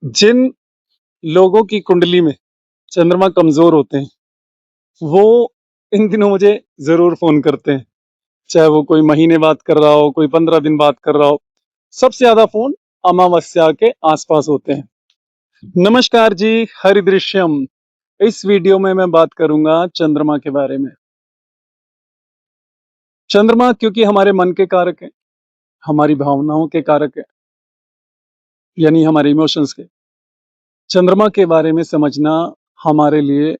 जिन लोगों की कुंडली में चंद्रमा कमजोर होते हैं वो इन दिनों मुझे जरूर फोन करते हैं। चाहे वो कोई महीने बात कर रहा हो, कोई 15 दिन बात कर रहा हो। सबसे ज्यादा फोन अमावस्या के आसपास होते हैं। नमस्कार जी, हरिदृश्यम। इस वीडियो में मैं बात करूंगा चंद्रमा के बारे में। चंद्रमा क्योंकि हमारे मन के कारक है, हमारी भावनाओं के कारक है, यानी हमारे इमोशंस के। चंद्रमा के बारे में समझना हमारे लिए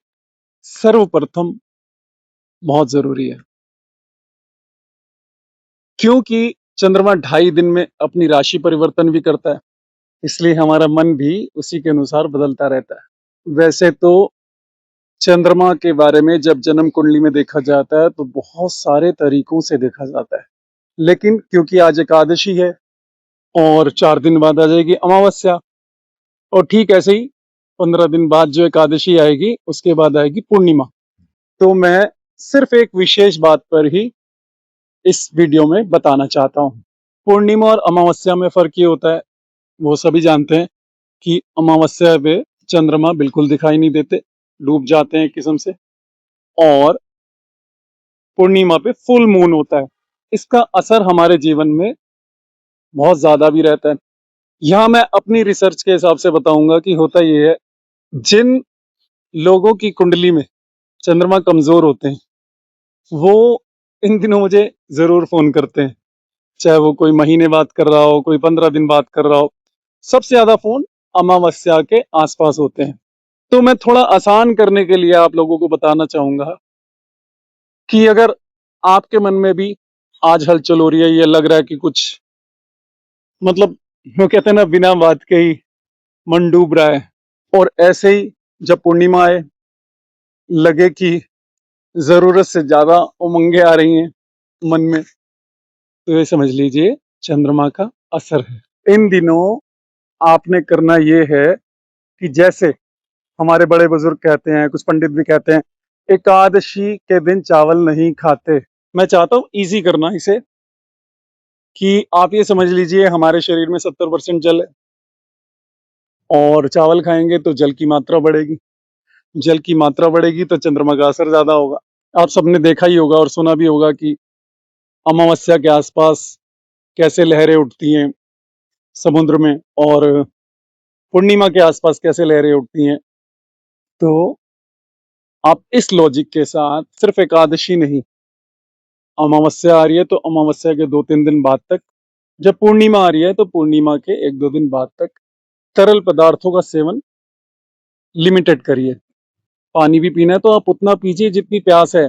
सर्वप्रथम बहुत जरूरी है, क्योंकि चंद्रमा 2.5 दिन में अपनी राशि परिवर्तन भी करता है, इसलिए हमारा मन भी उसी के अनुसार बदलता रहता है। वैसे तो चंद्रमा के बारे में जब जन्म कुंडली में देखा जाता है तो बहुत सारे तरीकों से देखा जाता है, लेकिन क्योंकि आज एकादशी है और 4 दिन बाद आ जाएगी अमावस्या, और ठीक ऐसे ही 15 दिन बाद जो एकादशी आएगी उसके बाद आएगी पूर्णिमा। तो मैं सिर्फ एक विशेष बात पर ही इस वीडियो में बताना चाहता हूँ। पूर्णिमा और अमावस्या में फर्क ये होता है, वो सभी जानते हैं कि अमावस्या पे चंद्रमा बिल्कुल दिखाई नहीं देते, डूब जाते हैं एक किस्म से, और पूर्णिमा पे फुल मून होता है। इसका असर हमारे जीवन में बहुत ज्यादा भी रहता है। यहाँ मैं अपनी रिसर्च के हिसाब से बताऊंगा कि होता ये है, जिन लोगों की कुंडली में चंद्रमा कमजोर होते हैं वो इन दिनों मुझे जरूर फोन करते हैं। चाहे वो कोई महीने बात कर रहा हो, कोई 15 दिन बात कर रहा हो। सबसे ज्यादा फोन अमावस्या के आसपास होते हैं। तो मैं थोड़ा आसान करने के लिए आप लोगों को बताना चाहूंगा कि अगर आपके मन में भी आज हलचल हो रही है, ये लग रहा है कि कुछ, मतलब वो कहते हैं ना, बिना बात के ही मन डूब रहा है, और ऐसे ही जब पूर्णिमा आए लगे कि जरूरत से ज्यादा उमंगे आ रही हैं मन में, तो ये समझ लीजिए चंद्रमा का असर है। इन दिनों आपने करना ये है कि जैसे हमारे बड़े बुजुर्ग कहते हैं, कुछ पंडित भी कहते हैं, एकादशी के दिन चावल नहीं खाते। मैं चाहता हूँ इजी करना इसे, कि आप ये समझ लीजिए हमारे शरीर में 70% जल है, और चावल खाएंगे तो जल की मात्रा बढ़ेगी। जल की मात्रा बढ़ेगी तो चंद्रमा का असर ज्यादा होगा। आप सबने देखा ही होगा और सुना भी होगा कि अमावस्या के आसपास कैसे लहरें उठती हैं समुद्र में, और पूर्णिमा के आसपास कैसे लहरें उठती हैं। तो आप इस लॉजिक के साथ सिर्फ एकादशी नहीं, अमावस्या आ रही है तो अमावस्या के 2-3 दिन बाद तक, जब पूर्णिमा आ रही है तो पूर्णिमा के 1-2 दिन बाद तक तरल पदार्थों का सेवन लिमिटेड करिए। पानी भी पीना है तो आप उतना पीजिए जितनी प्यास है।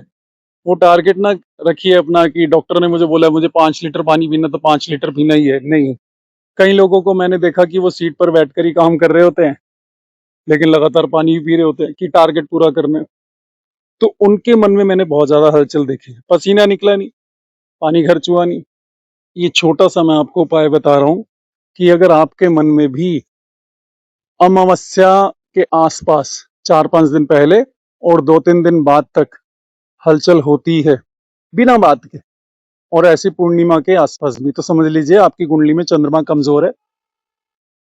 वो टारगेट ना रखिए अपना कि डॉक्टर ने मुझे बोला मुझे 5 लीटर पानी पीना तो 5 लीटर पीना ही है। नहीं, कई लोगों को मैंने देखा कि वो सीट पर बैठकर ही काम कर रहे होते हैं, लेकिन लगातार पानी भी पी रहे होते हैं कि टारगेट पूरा करने। तो उनके मन में मैंने बहुत ज्यादा हलचल देखी, पसीना निकला नहीं, पानी घर चुआ नहीं। ये छोटा सा मैं आपको उपाय बता रहा हूँ कि अगर आपके मन में भी अमावस्या के आसपास 4-5 दिन पहले और 2-3 दिन बाद तक हलचल होती है बिना बात के, और ऐसी पूर्णिमा के आसपास भी, तो समझ लीजिए आपकी कुंडली में चंद्रमा कमजोर है।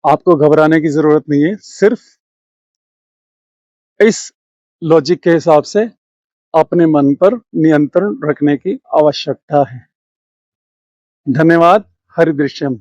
आपको घबराने की जरूरत नहीं है, सिर्फ इस लॉजिक के हिसाब से अपने मन पर नियंत्रण रखने की आवश्यकता है। धन्यवाद। हरिदृश्यम।